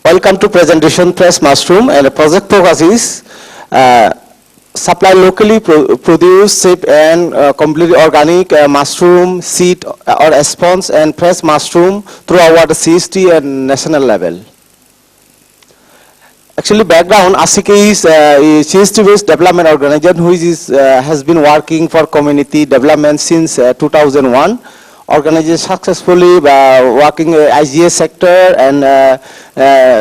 Welcome to presentation Fresh Mushroom, and the project focus is supply locally produced, safe and completely organic mushroom, seed or spawns and fresh mushroom throughout the CST and national level. Actually, background, ASICA is a CST-based development organization which has been working for community development since 2001. Organization successfully working IGA sector and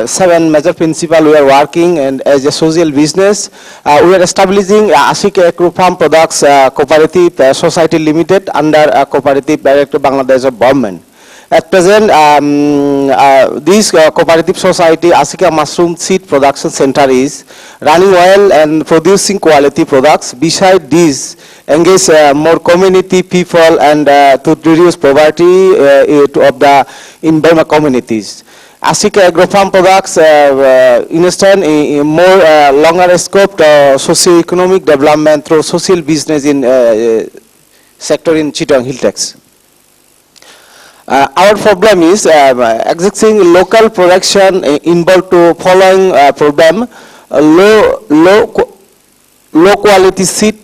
7 major principal we are working and as a social business. We are establishing ASICA Agro Farm Products Cooperative Society Limited under Cooperative Director Bangladesh of Government. At present, this cooperative society, ASICA Mushroom Seed Production Center, is running well and producing quality products. Beside this, engage more community people and to reduce poverty of the in Burma communities. ASICA Agro Farm Products understand a more longer scope socio-economic development through social business in sector in Chittagong Hilltex. Our problem is existing local production involved to following problem: low quality seed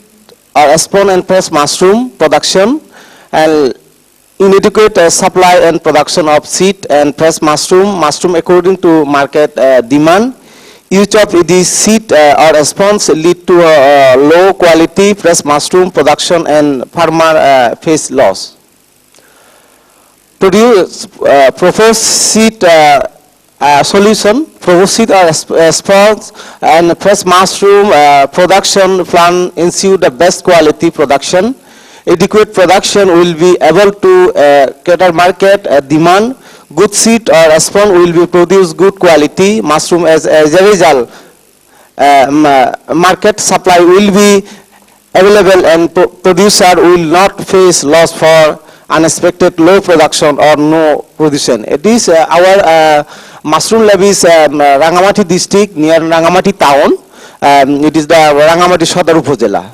or spawn and fresh mushroom production, and inadequate supply and production of seed and fresh mushroom according to market demand. Use of these seed or spawns lead to low quality fresh mushroom production and farmer face loss. Proposed seed solution, proposed seed or spawns and fresh mushroom production plan ensure the best quality production. Adequate production will be able to cater market demand. Good seed or spawn will be produce good quality mushroom. As a result, market supply will be available and producer will not face loss for unexpected low production or no production. It is our mushroom lab is Rangamati district near Rangamati town. It is the Rangamati Shodar Upazila.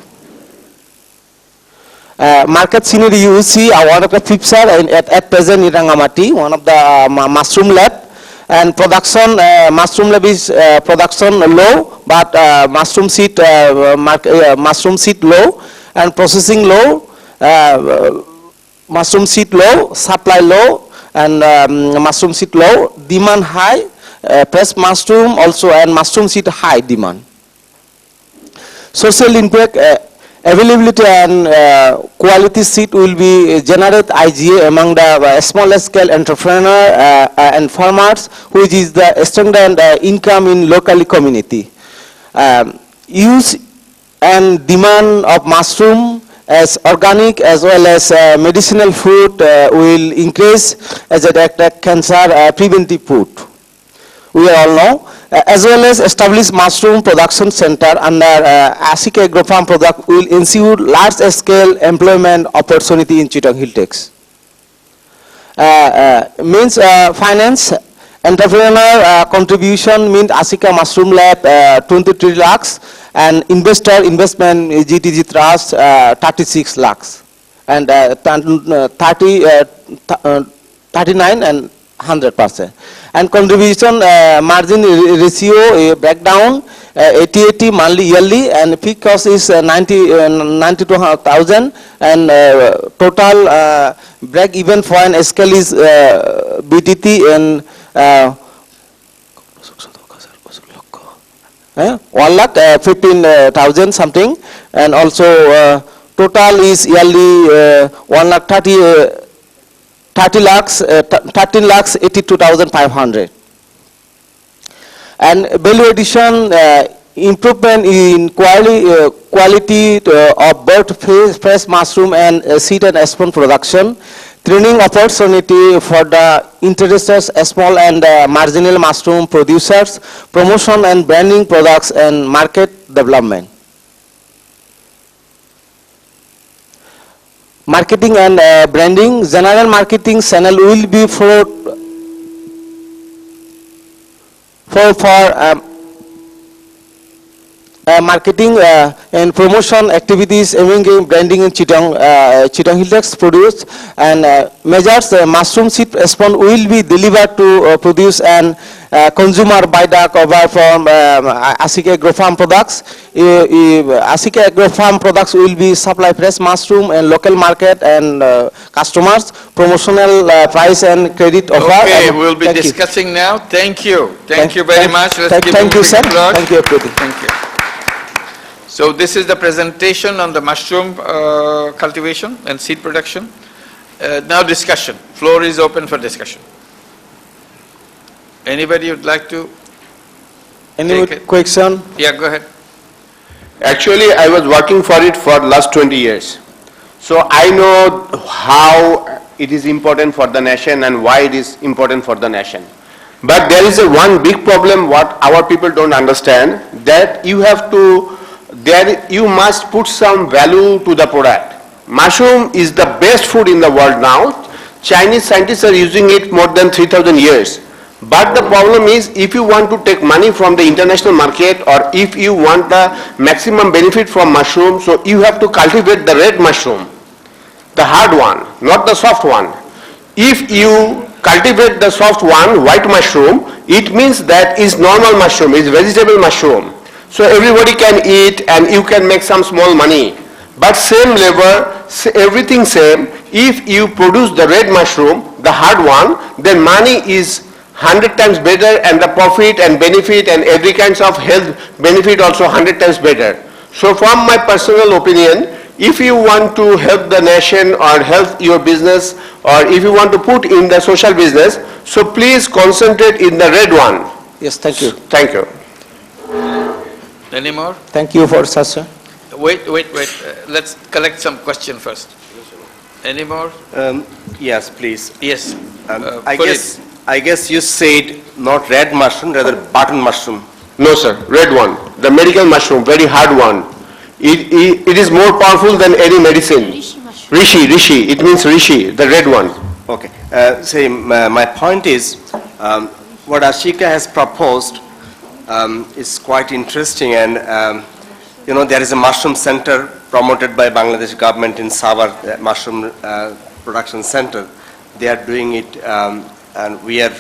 Market scenery, you see one of the FIPSAR at present in Rangamati, one of the mushroom lab. And production, mushroom lab is production low, but mushroom seed low and processing low. Mushroom seed low, supply low, and mushroom seed low, demand high, fresh mushroom also, and mushroom seed high demand. Social impact, availability and quality seed will be generate IGA among the small scale entrepreneur and farmers, which is the strengthened income in local community. Use and demand of mushroom as organic as well as medicinal food will increase as a direct cancer preventive food. We all know, as well as establish mushroom production center under ASICA Agro Farm Product will ensure large scale employment opportunity in Chittagong Hilltex. Means finance, entrepreneur contribution means ASICA Mushroom Lab 23 lakhs. And investor investment GTG Trust 36 lakhs and 39 and 100%. And contribution margin ratio breakdown 80-80 monthly yearly, and peak cost is 92,000 and total break even point scale is BTT and 1,15,000 something, and also total is yearly 13 lakhs 82,500. And value addition improvement in quality of both fresh mushroom and seed and spawn production. Training opportunity for the interested small and marginal mushroom producers, promotion and branding products and market development. Marketing and branding, general marketing channel will be for marketing and promotion activities aiming at branding in Chittagong Hilltech's produce, and measures mushroom seed spawn will be delivered to produce and consumer by the cover from Asika Agro Farm products. Asika Agro Farm products will be supply fresh mushroom and local market and customers, promotional price and credit offer. Okay, And we'll be thank you. discussing now. Thank you. Thank you very much. Let's give Thank him a you, sir. big applause. Thank you, everybody. Thank you. So this is the presentation on the mushroom cultivation and seed production. Now discussion. Floor is open for discussion. Anybody would like to? Any Take it. question? Yeah, go ahead. Actually, I was working for it for last 20 years. So I know how it is important for the nation and why it is important for the nation. But there is a one big problem what our people don't understand, that you have to, you must put some value to the product. Mushroom is the best food in the world now. Chinese scientists are using it more than 3,000 years. But the problem is, if you want to take money from the international market, or if you want the maximum benefit from mushroom, so you have to cultivate the red mushroom, the hard one, not the soft one. If you cultivate the soft one, white mushroom, it means that is normal mushroom, is vegetable mushroom. So everybody can eat and you can make some small money. But same labor, everything same, if you produce the red mushroom, the hard one, then money is 100 times better, and the profit and benefit and every kinds of health benefit also 100 times better. So from my personal opinion, if you want to help the nation or help your business, or if you want to put in the social business, so please concentrate in the red one. Yes, thank you. Thank you. Any more? Thank you for such. Wait. Let's collect some question first. Any more? Yes, please. Yes. I guess you said not red mushroom, rather button mushroom. No sir, red one, the medical mushroom, very hard one. It is more powerful than any medicine. Rishi, it means rishi, the red one. Okay. My point is, what Ashika has proposed is quite interesting, and there is a mushroom center promoted by Bangladesh government in Savar, mushroom production center. They are doing it, and we are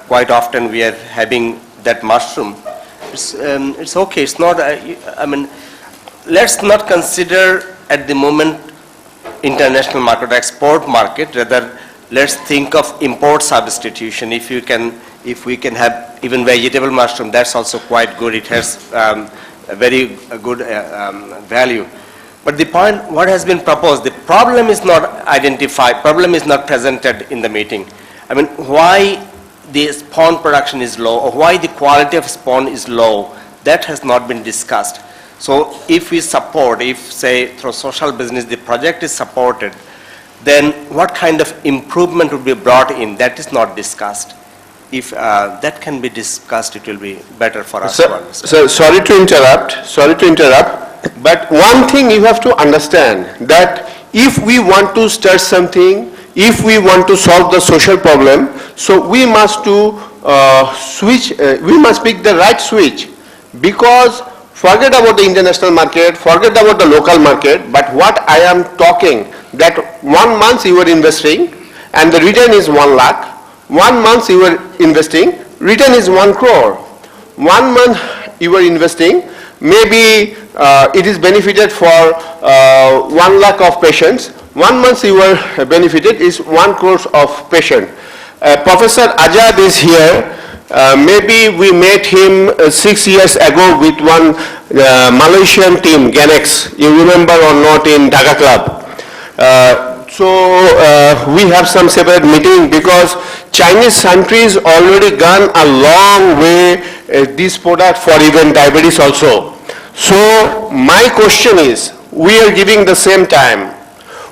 quite often we are having that mushroom. It's okay. It's not. Let's not consider at the moment international market, export market. Rather, let's think of import substitution. If we can have even vegetable mushroom, that's also quite good. It has a very good value. But the point, what has been proposed, the problem is not identified, problem is not presented in the meeting. Why the spawn production is low, or why the quality of spawn is low, that has not been discussed. So if we support, if say through social business the project is supported, then what kind of improvement would be brought in, that is not discussed. If that can be discussed, it will be better for us to understand. So sorry to interrupt, but one thing you have to understand, that if we want to start something, if we want to solve the social problem, so we must we must pick the right switch, because forget about the international market, forget about the local market, but what I am talking, that 1 month you are investing and the return is 1 lakh, 1 month you are investing, return is 1 crore. 1 month you are investing, maybe it is benefited for 1 lakh of patients. 1 month you are benefited is 1 crore of patient. Professor Azad is here. Maybe we met him 6 years ago with one Malaysian team, Ganex. You remember or not, in Dhaka Club. So we have some separate meeting, because Chinese countries already gone a long way this product for even diabetes also. So my question is, we are giving the same time,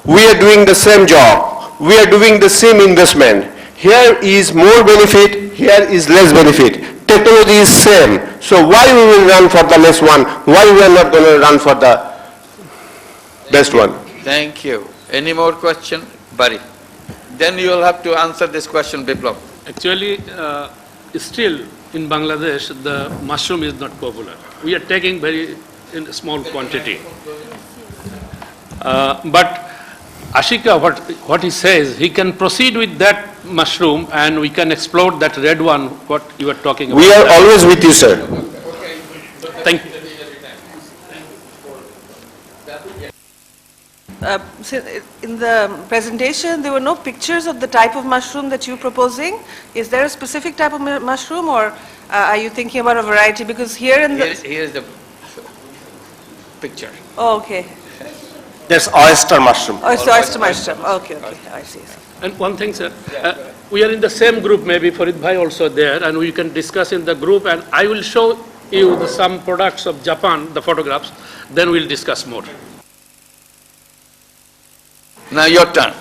we are doing the same job, we are doing the same investment. Here is more benefit, here is less benefit. Technology is same. So why we will run for the less one? Why we are not going to run for the best one? Thank you. Any more question? Bari. Then you will have to answer this question, Biplab. Actually, still in Bangladesh, the mushroom is not popular. We are taking very in small quantity. But Ashika, what he says, he can proceed with that mushroom and we can explore that red one, what you are talking about. We are always with you, sir. Thank you. So in the presentation, there were no pictures of the type of mushroom that you're proposing. Is there a specific type of mushroom, or are you thinking about a variety? Because here in the... Here is the picture. Oh, okay. There's oyster mushroom. Oh, it's the oyster mushroom. Okay, okay, I see. And one thing, sir, we are in the same group, maybe Farid Bhai also there, and we can discuss in the group, and I will show you some products of Japan, the photographs, then we'll discuss more. Now your turn.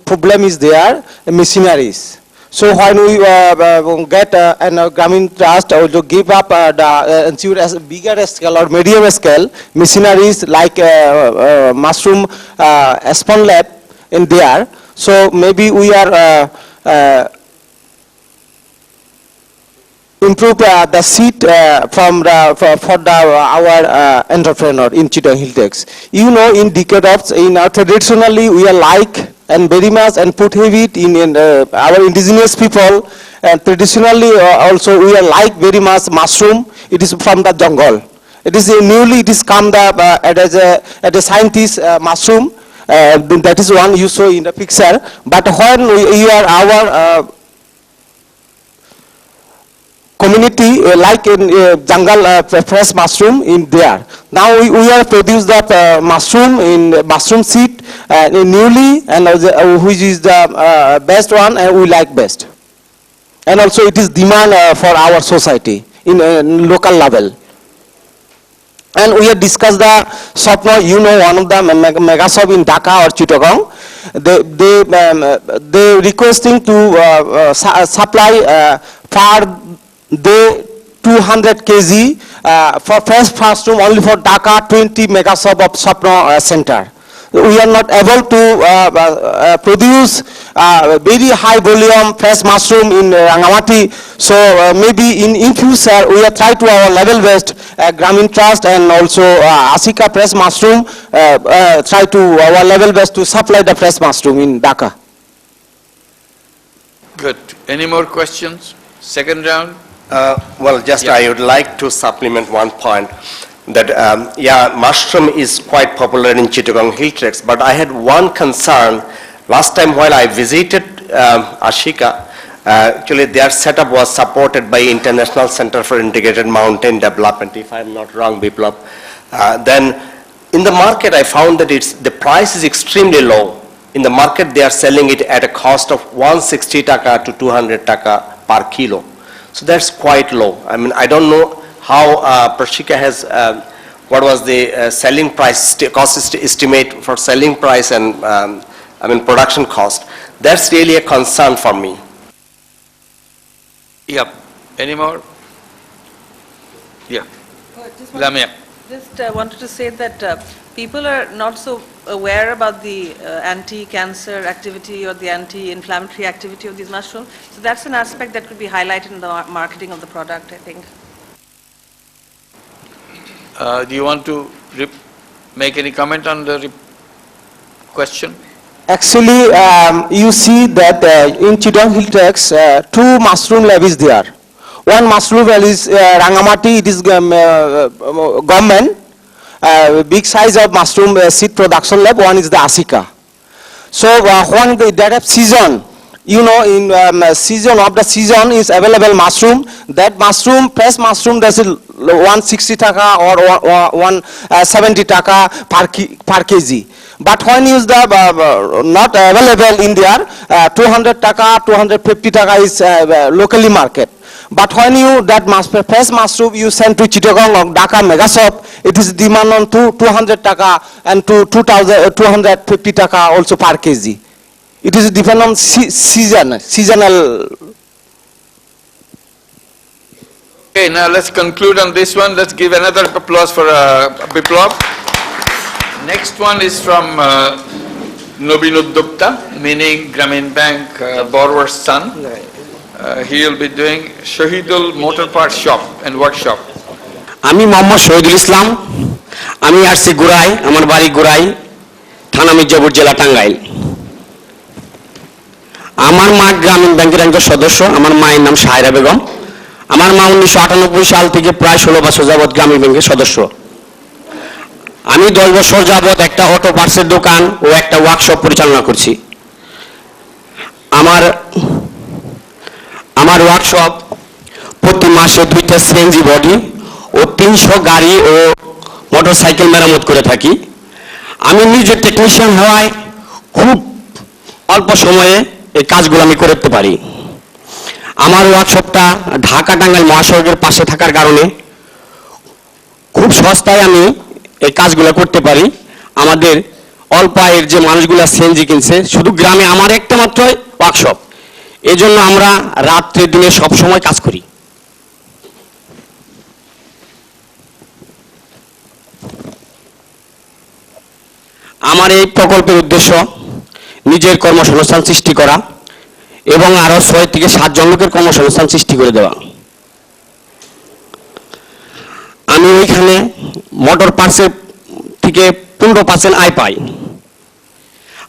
Problem is there, machineries. So when we get an Grameen Trust or to give up the ensure as bigger scale or medium scale machineries like mushroom spawn lab in there. So maybe we are improve the seat from the for the our entrepreneur in Chittagong Hilltechs. You know, in decade of traditionally we are like and very much and put heavy in our indigenous people, and traditionally also we are like very much mushroom. It is from the jungle. It is newly it is come the as a scientist mushroom. That is one you saw in the picture. But when we are our community like in jungle fresh mushroom in there. Now we are produce that mushroom in mushroom seed newly, and which is the best one and we like best. And also it is demand for our society in local level. And we have discussed the shop now, you know, one of the mega shop in Dhaka or Chittagong. They requesting to supply per day 200 kg for fresh mushroom only for Dhaka 20 mega shop of Sapno center. We are not able to produce very high volume fresh mushroom in Rangamati. So maybe in future we are try to our level best Grameen Trust and also Ashika fresh mushroom try to our level best to supply the fresh mushroom in Dhaka. Good. Any more questions? Second round? Well, just I would like to supplement one point that, yeah, mushroom is quite popular in Chittagong Hilltechs, but I had one concern. Last time while I visited Ashika, actually their setup was supported by International Center for Integrated Mountain Development, if I'm not wrong, Biplab. Then in the market I found that the price is extremely low. In the market they are selling it at a cost of 160 taka to 200 taka per kilo. So that's quite low. I mean, I don't know how Prashika has, what was the selling price, cost estimate for selling price and, I mean, production cost. That's really a concern for me. Yep. Any more? Yeah. Lamia. Just wanted to say that people are not so aware about the anti-cancer activity or the anti-inflammatory activity of these mushrooms. So that's an aspect that could be highlighted in the marketing of the product, I think. Do you want to make any comment on the question? Actually, you see that in Chittagong Hilltechs, two mushroom lab is there. One mushroom lab is Rangamati, it is government. Big size of mushroom seed production lab, one is the Ashika. So when that have season, you know, in season of the season is available mushroom. That mushroom, fresh mushroom, that is 160 taka or 170 taka per kg. But when is the not available in there, 200 taka, 250 taka is locally market. But when you that fresh mushroom you send to Chittagong or Dhaka mega shop, it is demand on 200 taka and to 250 taka also per kg. It is depend on seasonal. Okay, now let's conclude on this one. Let's give another applause for Biplab. Next one is from Nobin Uddopta, meaning Grameen Bank borrower's son. He will be doing Shahidul Motor Parts Shop and Workshop. আমি মোহাম্মদ শহীদুল ইসলাম, আমি আসছি গুড়াই, আমার বাড়ি গুড়াই, থানা মির্জাপুর, জেলা টাঙ্গাইল। আমার মা গ্রামীণ ব্যাংকের একজন সদস্য, আমার মায়ের নাম সায়রা বেগম। আমার মা 1998 সাল থেকে প্রায় 16 বছর যাবৎ গ্রামীণ ব্যাংকের সদস্য। আমি 10 বছর যাবৎ একটা অটো পার্টসের দোকান ও একটা ওয়ার্কশপ পরিচালনা করছি। আমার ওয়ার্কশপ প্রতি মাসে 2টা সিএনজি বডি ও 300 গাড়ি ও মোটরসাইকেল মেরামত করে থাকি। আমি নিজে টেকনিশিয়ান হওয়ায় খুব অল্প সময়ে এই কাজগুলো আমি করতে পারি। আমার ওয়ার্কশপটা ঢাকা টাঙ্গাইল মহাসড়কের পাশে থাকার কারণে খুব সস্তায় আমি এই কাজগুলো করতে পারি। আমাদের অল্প আয়ের যে মানুষগুলো সিএনজি কিনছে, শুধু গ্রামে আমার একটা মাত্র ওয়ার্কশপ, এই জন্য আমরা রাত্রে দিনে সবসময় কাজ করি। আমার এই প্রকল্পের উদ্দেশ্য নিজের কর্মসংস্থান সৃষ্টি করা এবং আরো 6 থেকে 7 জন লোকের কর্মসংস্থান সৃষ্টি করে দেওয়া। আমি ওইখানে মোটর পার্টসের থেকে 15% আয় পাই।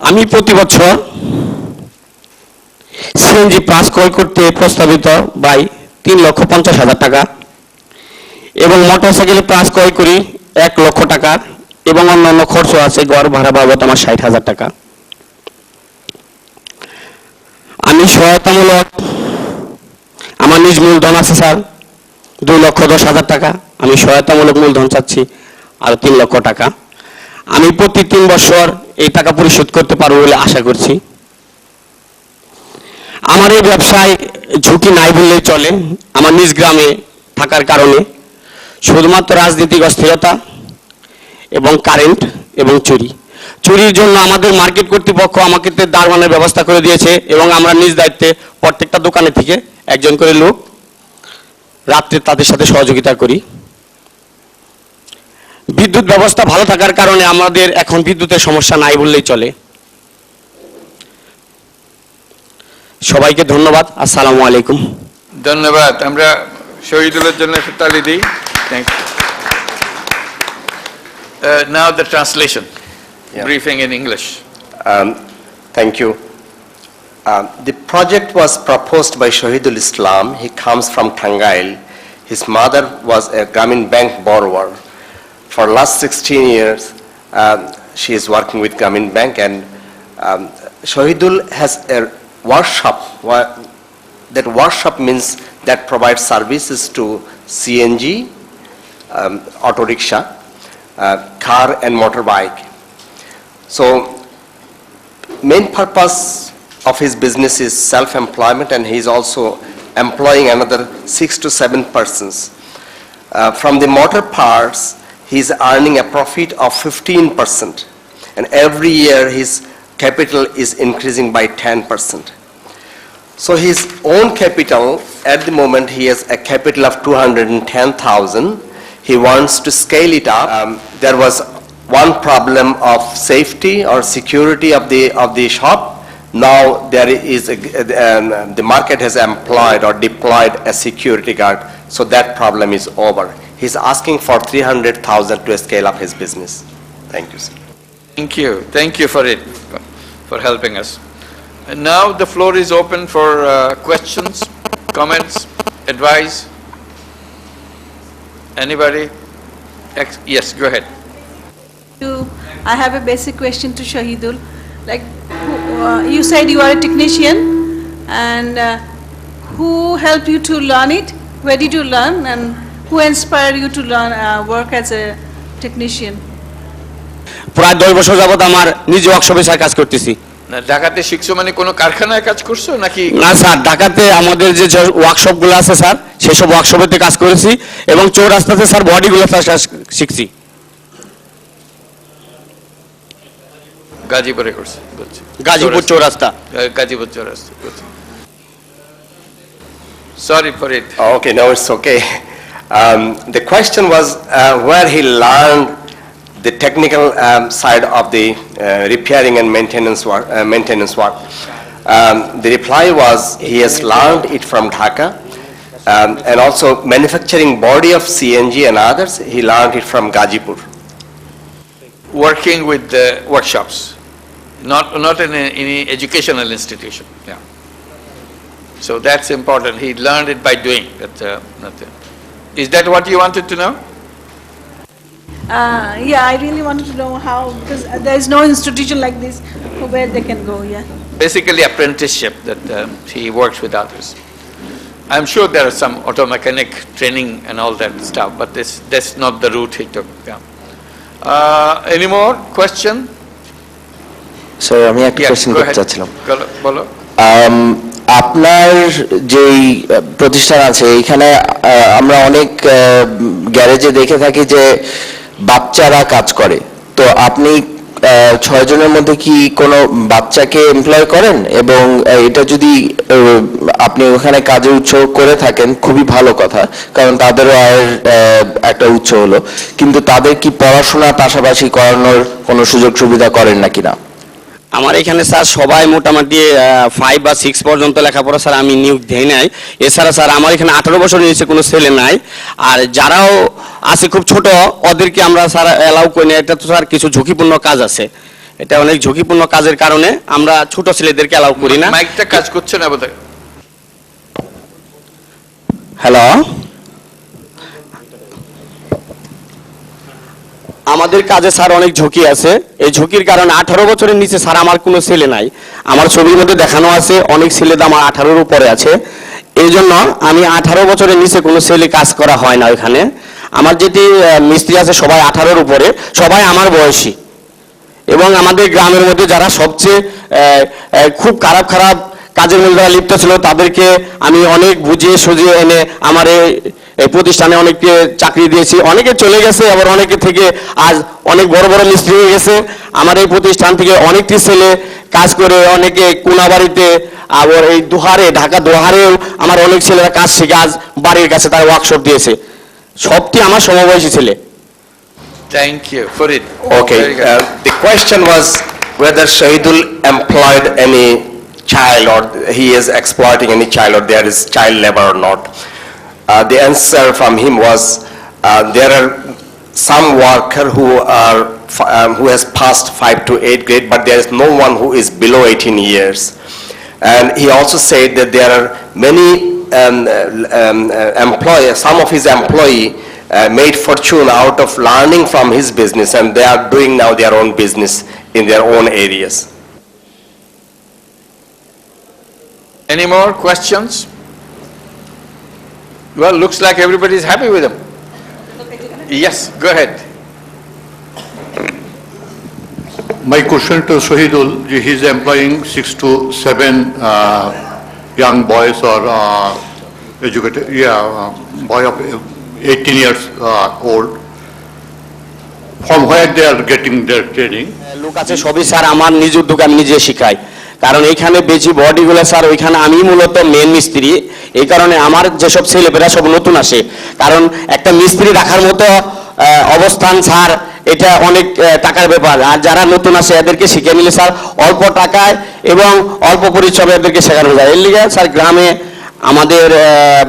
আমি প্রতি বছর সিএনজি পাস ক্রয় করতে প্রস্তাবিত বাই 3,50,000 টাকা এবং মোটরসাইকেলে পাস ক্রয় করি 1 লক্ষ টাকা এবং অন্যান্য খরচ আছে, ঘর ভাড়া বাবদ আমার 60,000 টাকা। আমি সহায়তামূলক আমার নিজ মূলধন আছে স্যার 2,10,000 টাকা। আমি সহায়তামূলক মূলধন চাচ্ছি আরো 3 লক্ষ টাকা। আমি প্রতি 3 বছর এই টাকা পরিশোধ করতে পারবো বলে আশা করছি। আমার এই ব্যবসায় ঝুঁকি নাই বললেই চলে। আমার নিজ গ্রামে থাকার কারণে শুধুমাত্র রাজনৈতিক অস্থিরতা এবং কারেন্ট এবং চুরির জন্য আমাদের মার্কেট কর্তৃপক্ষ আমাকে দারোয়ানের ব্যবস্থা করে দিয়েছে এবং আমরা নিজ দায়িত্বে প্রত্যেকটা দোকানে থেকে একজন করে লোক রাত্রে তাদের সাথে সহযোগিতা করি। বিদ্যুৎ ব্যবস্থা ভালো থাকার কারণে আমাদের এখন বিদ্যুতের সমস্যা নাই বললেই চলে। সবাইকে ধন্যবাদ। আসসালামু আলাইকুম। ধন্যবাদ। আমরা শহীদুলের জন্য একটা তালি দিই। Thank you. Now the translation, Yeah. briefing in English. Thank you. The project was proposed by Shahidul Islam. He comes from Tangail. His mother was a Grameen Bank borrower. For last 16 years, she is working with Grameen Bank, and Shahidul has a workshop. That workshop means that provides services to CNG, auto rickshaw, car and motorbike. So main purpose of his business is self-employment, and he is also employing another 6 to 7 persons. From the motor parts, he is earning a profit of 15%, and every year his capital is increasing by 10%. So his own capital, at the moment he has a capital of 210,000. He wants to scale it up. There was one problem of safety or security of the shop. Now there is the market has employed or deployed a security guard, so that problem is over. He's asking for 300,000 to scale up his business. Thank you, sir. Thank you for it, for helping us. And now the floor is open for questions, comments, advice. Anybody? Yes, go ahead. I have a basic question to Shahidul. Like, you said you are a technician, and who helped you to learn it? Where did you learn, and who inspired you to learn work as a technician? প্রায় 10 বছর যাবত আমার নিজ ওয়ার্কশপে কাজ করতেছি। না, ঢাকাতে শিখছো মানে কোনো কারখানায় কাজ করছো নাকি? না স্যার, ঢাকাতে আমাদের যে ওয়ার্কশপগুলো আছে স্যার, সেসব ওয়ার্কশপেতে কাজ করেছি এবং চৌরাস্তাতে স্যার বডিগুলো শিখছি। গাজীপুরে করছে, বুঝছি। গাজীপুর চৌরাস্তা। গাজীপুর চৌরাস্তা, বুঝছি। Sorry for it. Okay, no, it's okay. The question was where he learned the technical side of the repairing and maintenance work. The reply was he has learned it from Dhaka, and also manufacturing body of CNG and others, he learned it from Gazipur. Working with the workshops, not in any educational institution, yeah. So that's important, he learned it by doing, is that what you wanted to know? Yeah, I really wanted to know how, because there is no institution like this where they can go, yeah. Basically apprenticeship, that he works with others. I'm sure there are some auto mechanic training and all that stuff, but that's not the route he took, yeah. Any more question? Sir আমি একটা Yes, question go করতে ahead. চাচ্ছিলাম বলো। আপনার যেই প্রতিষ্ঠান আছে এইখানে আমরা অনেক গ্যারেজে দেখে থাকি যে বাচ্চারা কাজ করে, তো আপনি 6 জনের মধ্যে কি কোনো বাচ্চাকে এমপ্লয় করেন? এবং এটা যদি আপনি ওখানে কাজে উৎস করে থাকেন খুবই ভালো কথা, কারণ তাদেরও আয়ের একটা উৎস হলো, কিন্তু তাদের কি পড়াশোনা পাশাপাশি করানোর কোনো সুযোগ সুবিধা করেন নাকি না? আমার এখানে স্যার সবাই মোটামুটি 5 বা 6 পর্যন্ত লেখাপড়া স্যার আমি নিয়োগ দেই নাই। এছাড়া স্যার আমার এখানে 18 বছরের নিচে কোনো ছেলে নাই, আর যারাও আছে খুব ছোট ওদেরকে আমরা স্যার অ্যালাউ করি না। এটা তো স্যার কিছু ঝুঁকিপূর্ণ কাজ আছে, এটা অনেক ঝুঁকিপূর্ণ কাজের কারণে আমরা ছোট ছেলেদেরকে অ্যালাউ করি না। মাইকটা কাজ করছে না বোধহয়। হ্যালো, আমাদের কাজে স্যার অনেক ঝুঁকি আছে, এই ঝুঁকির কারণে 18 বছরের নিচে স্যার আমার কোনো ছেলে নাই। আমার ছবির মধ্যে দেখানো আছে অনেক ছেলে আমার 18-এর উপরে আছে, এই জন্য আমি 18 বছরের নিচে কোনো ছেলে কাজ করা হয় না ওইখানে। আমার যেটি মিস্ত্রি আছে সবাই 18-এর উপরে, সবাই আমার বয়সী, এবং আমাদের গ্রামের মধ্যে যারা সবচেয়ে খুব খারাপ কাজের মধ্যে যারা লিপ্ত ছিল তাদেরকে আমি অনেক বুঝিয়ে সুঝিয়ে এনে আমার এই প্রতিষ্ঠানে অনেককে চাকরি দিয়েছি। অনেকে চলে গেছে, আবার অনেকে থেকে আজ অনেক বড় বড় মিস্ত্রি হয়ে গেছে। আমার এই প্রতিষ্ঠান থেকে অনেকটি ছেলে কাজ করে, অনেকে কোনাবাড়িতে, আবার এই দোহারে, ঢাকা দোহারেও আমার অনেক ছেলেরা কাজ শিখে আজ বাড়ির কাছে তারা ওয়ার্কশপ দিয়েছে, সবটি আমার সমবয়সী ছেলে। Thank you, Farid. Okay, Very good. the question was whether Shahidul employed any child or he is exploiting any child or there is child labor or not. The answer from him was there are some worker who has passed 5 to 8 grade, but there is no one who is below 18 years. And he also said that there are many some of his employee made fortune out of learning from his business, and they are doing now their own business in their own areas. Any more questions? Well, looks like everybody is happy with him. Yes, go ahead. My question to Shahidul, he is employing 6 to 7 young boys or educated, boy of 18 years old. From where they are getting their training? লোক আছে সবই sir আমার নিজ উদ্যোগে আমি নিজে শিখাই, কারণ এইখানে বেশি বডিগুলো স্যার ওইখানে আমি মূলত মেন মিস্ত্রি, এই কারণে আমার যেসব ছেলেপেরা সব নতুন আসে, কারণ একটা মিস্ত্রি রাখার মতো অবস্থান স্যার এটা অনেক টাকার ব্যাপার, আর যারা নতুন আসে এদেরকে শিখে নিলে স্যার অল্প টাকায় এবং অল্প পরিশ্রমে এদেরকে শেখানো যায়। এর লিগে স্যার গ্রামে আমাদের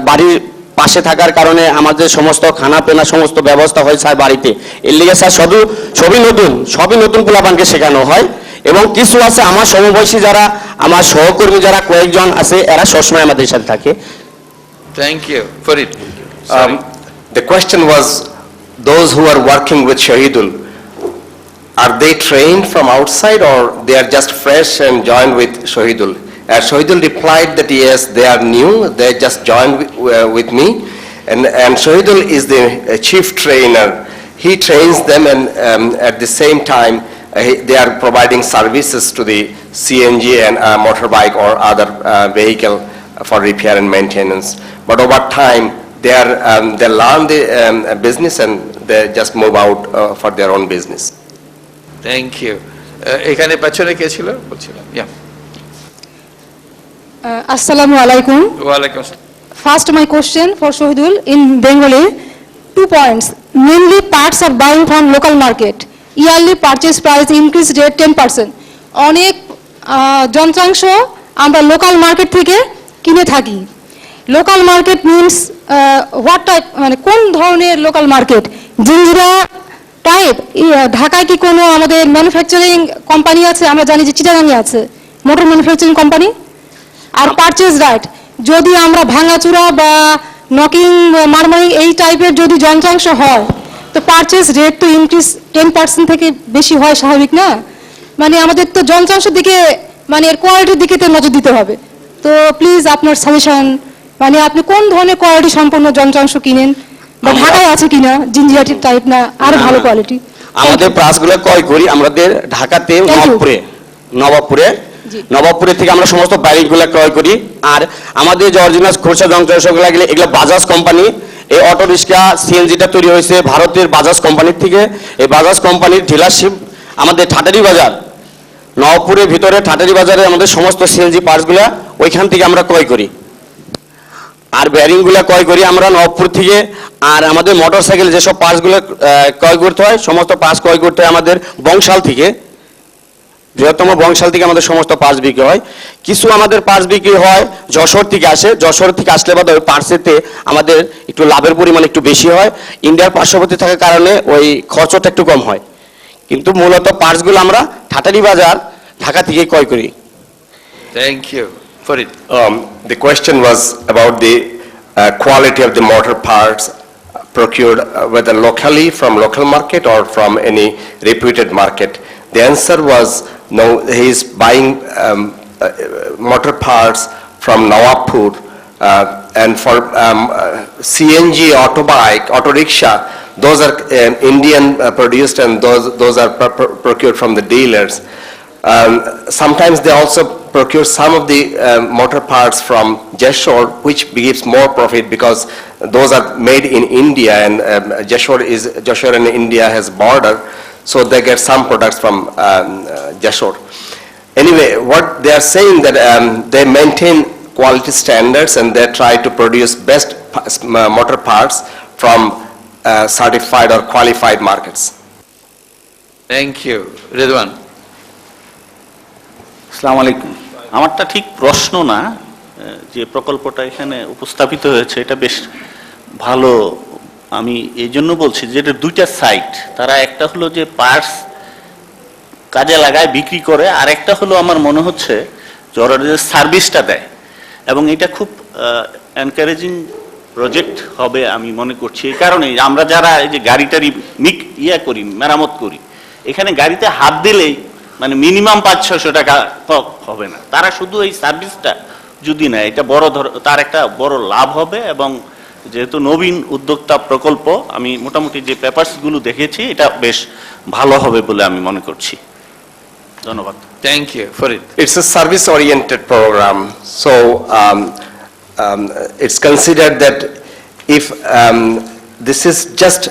বাড়ির পাশে থাকার কারণে আমাদের সমস্ত খানা পেনা সমস্ত ব্যবস্থা হয় স্যার বাড়িতে, এর লিগে স্যার সবই নতুন পোলাপানকে শেখানো হয়, এবং কিছু আছে আমার সমবয়সী যারা আমার সহকর্মী যারা কয়েকজন আছে এরা সবসময় আমাদের সাথে থাকে। Thank you, Farid. Sorry. The question was, those who are working with Shahidul, are they trained from outside or they are just fresh and joined with Shahidul? Shahidul replied that yes, they are new, they just joined with me, and Shahidul is the chief trainer. He trains them, and at the same time they are providing services to the CNG and motorbike or other vehicle for repair and maintenance. But over time they learn the business and they just move out for their own business. Thank you. এখানে পেছনে কে ছিল বলছিলাম? Yeah. Assalamu alaikum. Walaikum assalam. First, my question for Shahidul in Bengali, 2 points. Mainly parts are buying from local market. Yearly purchase price increased rate 10%. অনেক যন্ত্রাংশ আমরা local market থেকে কিনে থাকি। Local market means what type, মানে কোন ধরনের local market? Jinjira type? ঢাকায় কি কোনো আমাদের ম্যানুফ্যাকচারিং কোম্পানি আছে? আমরা জানি যে চিটাগাংয়ে আছে মোটর ম্যানুফ্যাকচারিং কোম্পানি। আর পারচেজ রাইট, যদি আমরা ভাঙাচুরা বা নকিং মারমারিং এই টাইপের যদি যন্ত্রাংশ হয়, তো পারচেজ রেট তো ইনক্রিজ 10% থেকে বেশি হয়, স্বাভাবিক না? মানে আমাদের তো যন্ত্রাংশের দিকে, মানে এর কোয়ালিটির দিকে তো নজর দিতে হবে। তো প্লিজ আপনার সাজেশন, মানে আপনি কোন ধরনের কোয়ালিটি সম্পন্ন যন্ত্রাংশ কিনেন, বা ঢাকায় আছে কিনা জিঞ্জিয়াটির টাইপ, না আরো ভালো কোয়ালিটি? আমাদের প্রাসগুলো ক্রয় করি আমাদের ঢাকাতে নবাবপুরে থেকে আমরা সমস্ত বাইকগুলো ক্রয় করি। আর আমাদের যে অরিজিনাল খোরসা যন্ত্রাংশগুলো এগুলো বাজাজ কোম্পানি। এই অটো রিক্সা সিএনজিটা তৈরি হয়েছে ভারতের বাজাজ কোম্পানির থেকে। এই বাজাজ কোম্পানির ডিলারশিপ আমাদের ঠাটারি বাজার, নবাবপুরের ভিতরে ঠাটারি বাজারে আমাদের সমস্ত সিএনজি পার্টসগুলো ওইখান থেকে আমরা ক্রয় করি। আর ব্যারিংগুলো ক্রয় করি আমরা নবাবপুর থেকে। আর আমাদের মোটরসাইকেল যেসব পার্টসগুলো ক্রয় করতে হয়, সমস্ত পার্টস ক্রয় করতে হয় আমাদের বংশাল থেকে, বৃহত্তম বংশাল থেকে আমাদের সমস্ত পার্টস বিক্রি হয়। কিছু আমাদের পার্টস বিক্রি হয় যশোর থেকে আসে, যশোর থেকে আসলে বাদ ওই পার্টসেতে আমাদের একটু লাভের পরিমাণ একটু বেশি হয়। ইন্ডিয়ার পার্শ্ববর্তী থাকার কারণে ওই খরচটা একটু কম হয়, কিন্তু মূলত পার্টসগুলো আমরা ঠাটারি বাজার ঢাকা থেকে ক্রয় করি। Thank you. Farid. The question was about the quality of the motor parts procured whether locally from local market or from any reputed market. The answer was no, he is buying motor parts from Nawabpur, and for CNG auto rickshaw, those are Indian produced, and those are procured from the dealers. Sometimes they also procure some of the motor parts from Jashore, which gives more profit because those are made in India, and Jashore and India has border, so they get some products from Jashore. Anyway, what they are saying that they maintain quality standards and they try to produce best motor parts from certified or qualified markets. Thank you. Ridwan. আসসালামু আলাইকুম। আমারটা ঠিক প্রশ্ন না, যে প্রকল্পটা এখানে উপস্থাপিত হয়েছে এটা বেশ ভালো। আমি এই জন্য বলছি যে এটা দুইটা সাইট, তারা একটা হলো যে পার্টস কাজে লাগায় বিক্রি করে, আর একটা হলো আমার মনে হচ্ছে যে ওরা যে সার্ভিসটা দেয়, এবং এটা খুব এনকারেজিং প্রজেক্ট হবে আমি মনে করছি। এই কারণে আমরা যারা এই যে গাড়িটারি করি, মেরামত করি, এখানে গাড়িতে হাত দিলেই মানে মিনিমাম 500-600 টাকা হবে না, তারা শুধু এই সার্ভিসটা যদি নেয় এটা তার একটা বড় লাভ হবে। এবং যেহেতু নবীন উদ্যোক্তা প্রকল্প, আমি মোটামুটি যে পেপারসগুলো দেখেছি এটা বেশ ভালো হবে বলে আমি মনে করছি। ধন্যবাদ। Thank you. Farid. It's a service-oriented program, so it's considered that if this is just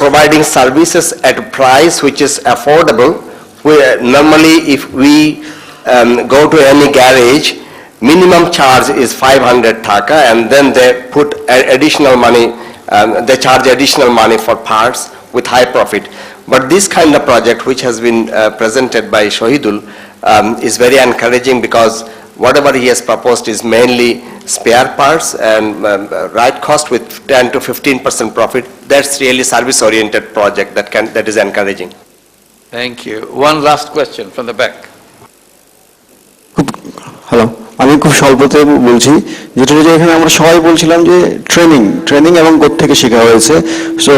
providing services at a price which is affordable, normally if we go to any garage, minimum charge is 500 taka, and then they put additional money, they charge additional money for parts with high profit. But this kind of project which has been presented by Shahidul is very encouraging, because whatever he has proposed is mainly spare parts and right cost with 10 to 15% profit. That's really service-oriented project that is encouraging. Thank you. One last question from the back. Hello, আমি খুব স্বল্পতে বলছি, যেটা যে এখানে আমরা সবাই বলছিলাম যে ট্রেনিং এবং কোত্থেকে শেখা হয়েছে। সো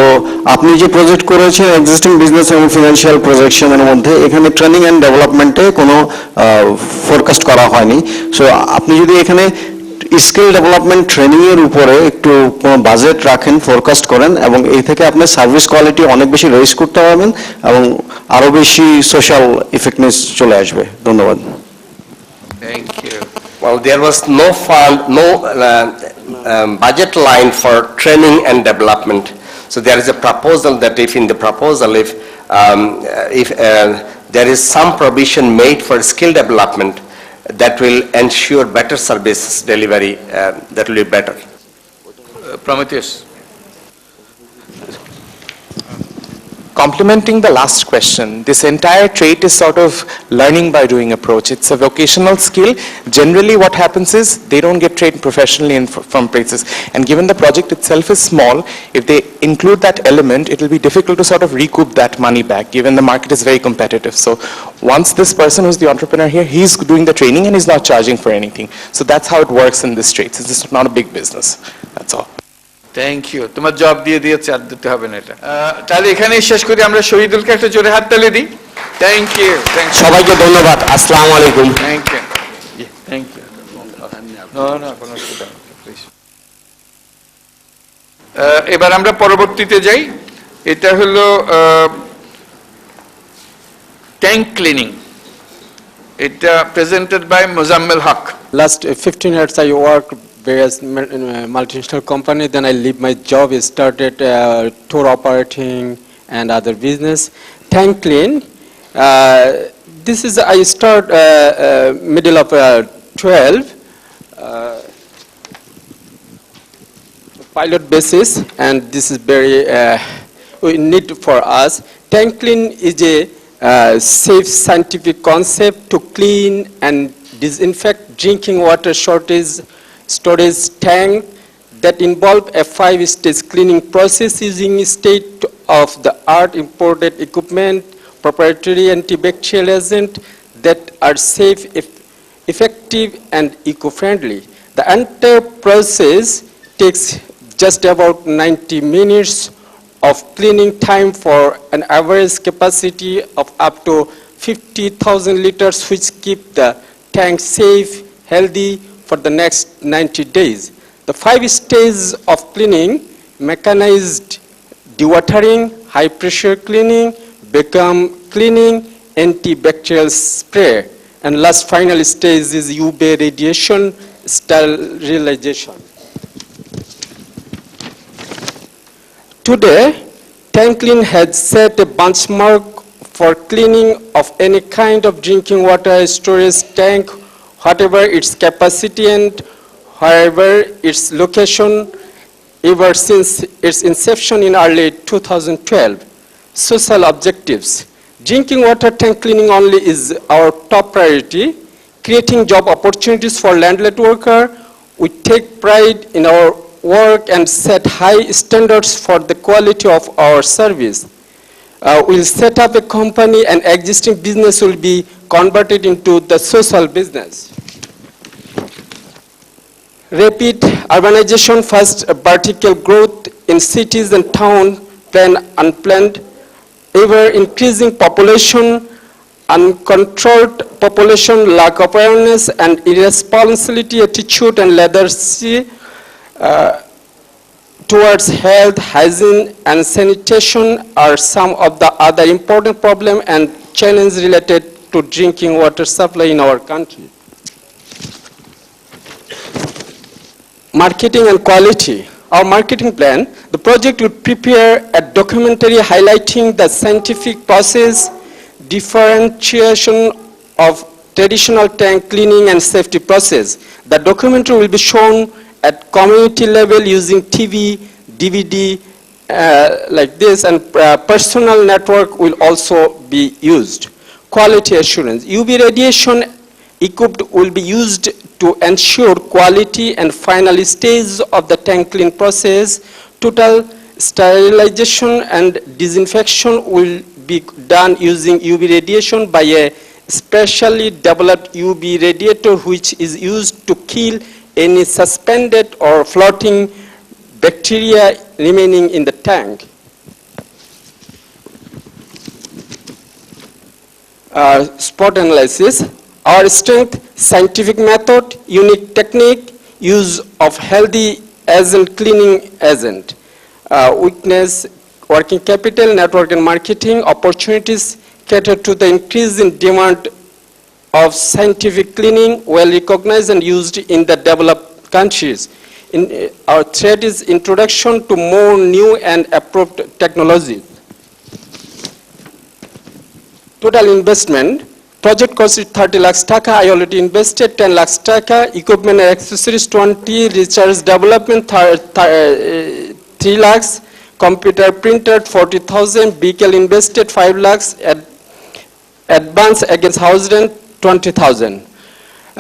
আপনি যে প্রজেক্ট করেছেন এক্সিস্টিং বিজনেস এবং ফিনান্সিয়াল প্রজেকশনের মধ্যে, এখানে ট্রেনিং অ্যান্ড ডেভেলপমেন্টে কোনো ফোরকাস্ট করা হয়নি। সো আপনি যদি এখানে স্কিল ডেভেলপমেন্ট ট্রেনিংয়ের উপরে একটু কোনো বাজেট রাখেন, ফোরকাস্ট করেন, এবং এই থেকে আপনি সার্ভিস কোয়ালিটি অনেক বেশি রেজ করতে পারবেন এবং আরও বেশি সোশ্যাল ইফেক্টনেস চলে আসবে। ধন্যবাদ। Thank you. Well, there was no budget line for training and development. So there is a proposal that if in the proposal, if there is some provision made for skill development, that will ensure better service delivery, that will be better. Prometheus. Complementing the last question, this entire trait is sort of learning by doing approach. It's a vocational skill. Generally what happens is they don't get trained professionally from places. And given the project itself is small, if they include that element, it will be difficult to sort of recoup that money back, given the market is very competitive. So once this person who's the entrepreneur here, he's doing the training and he's not charging for anything. So that's how it works in this trade. It's just not a big business. That's all. Thank you, তোমার জবাব দিয়ে দিয়েছে, আর দিতে হবে না এটা। তাহলে এখানেই শেষ করি, আমরা শহীদুলকে একটা জোরে হাত তালি দিই। থ্যাংক ইউ, সবাইকে ধন্যবাদ। আসসালামু আলাইকুম। Thank you, thank you. না কোনো অসুবিধা নেই, প্লিজ। এবার আমরা পরবর্তীতে যাই। এটা হলো ট্যাঙ্ক ক্লিনিং। এটা presented by Mozammel Haque. Last 15 years I worked various multinational company, then I leave my job, started tour operating and other business. Tank clean, this is, I start middle of 12, pilot basis, and this is very we need for us. Tank clean is a safe scientific concept to clean and disinfect drinking water storage tank that involve a 5-stage cleaning process using state-of-the-art imported equipment, proprietary antibacterial agent that are safe, effective, and eco-friendly. The entire process takes just about 90 minutes of cleaning time for an average capacity of up to 50,000 liters, which keep the tank safe, healthy for the next 90 days. The 5 stages of cleaning: mechanized dewatering, high pressure cleaning, vacuum cleaning, antibacterial spray, and last final stage is UV radiation sterilization. Today, Tank Clean has set a benchmark for cleaning of any kind of drinking water storage tank, whatever its capacity and wherever its location, ever since its inception in early 2012. Social objectives: drinking water tank cleaning only is our top priority. Creating job opportunities for landlord workers. We take pride in our work and set high standards for the quality of our service. We'll set up a company and existing business will be converted into the social business. Rapid urbanization, fast vertical growth in cities and towns, planned, unplanned, ever increasing population, uncontrolled population, lack of awareness and irresponsibility attitude and literacy towards health, hygiene and sanitation are some of the other important problems and challenges related to drinking water supply in our country. Marketing and quality. Our marketing plan, the project will prepare a documentary highlighting the scientific process, differentiation of traditional tank cleaning and safety process. The documentary will be shown at community level using TV, DVD, like this, and personal network will also be used. Quality assurance. UV radiation equipped will be used to ensure quality and final stage of the tank clean process. Total sterilization and disinfection will be done using UV radiation by a specially developed UV radiator which is used to kill any suspended or floating bacteria remaining in the tank. Spot analysis. Our strength, scientific method, unique technique, use of healthy agent, cleaning agent. Weakness, working capital, network and marketing opportunities cater to the increase in demand of scientific cleaning, well recognized and used in the developed countries. Our threat is introduction to more new and approved technologies. Total investment, project cost is 30 lakhs taka, I already invested 10 lakhs taka, equipment and accessories 20, research development 3 lakhs, computer printer 40,000, vehicle invested 5 lakhs, advance against house rent 20,000.